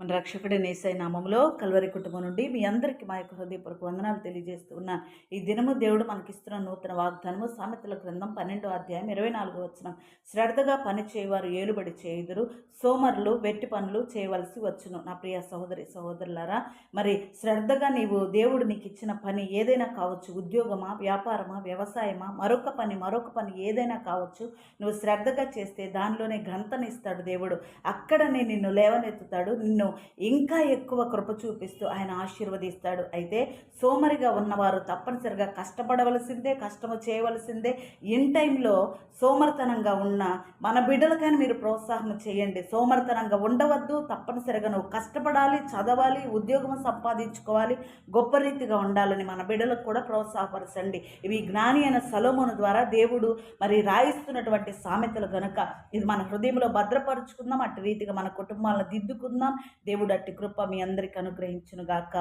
మన రక్షకుడైన యేసయ్య నామములో కల్వరి కుటుంబం నుండి మీ అందరికీ మా యొక్క హృదయపూర్వక వందనాలు తెలియజేస్తూ ఉన్నాను. ఈ దినము దేవుడు మనకిస్తున్న నూతన వాగ్దానము సామెతల గ్రంథం 12వ అధ్యాయం 24వ వచనం. శ్రద్ధగా పని చేయవారు ఏలుబడి చేయుదురు, సోమరులు వెట్టి పనులు చేయవలసి వచ్చును. నా ప్రియ సహోదరి సహోదరులారా, మరి శ్రద్ధగా నీవు దేవుడు నీకు ఇచ్చిన పని ఏదైనా కావచ్చు, ఉద్యోగమా, వ్యాపారమా, వ్యవసాయమా, మరొక పని ఏదైనా కావచ్చు. నువ్వు శ్రద్ధగా చేస్తే దానిలోనే ఘనతనిస్తాడు దేవుడు. అక్కడనే నిన్ను లేవనెత్తుతాడు. నిన్ను ఇంకా ఎక్కువ కృప చూపిస్తూ ఆయన ఆశీర్వదిస్తాడు. అయితే సోమరిగా ఉన్నవారు తప్పనిసరిగా కష్టపడవలసిందే, కష్టము చేయవలసిందే. ఇన్ టైంలో సోమరితనంగా ఉన్న మన బిడ్డలకైనా మీరు ప్రోత్సాహం చేయండి. సోమరితనంగా ఉండవద్దు. తప్పనిసరిగా నువ్వు కష్టపడాలి, చదవాలి, ఉద్యోగం సంపాదించుకోవాలి, గొప్ప రీతిగా ఉండాలని మన బిడ్డలకు కూడా ప్రోత్సాహపరచండి. ఇవి జ్ఞాని అయిన సొలొమోను ద్వారా దేవుడు మరి రాయిస్తున్నటువంటి సామెతలు గనుక ఇది మన హృదయంలో భద్రపరుచుకుందాం. అట్టి రీతిగా మన కుటుంబాలను దిద్దుకుందాం. దేవుడు అట్టి కృప మీ అందరికీ అనుగ్రహించును గాక.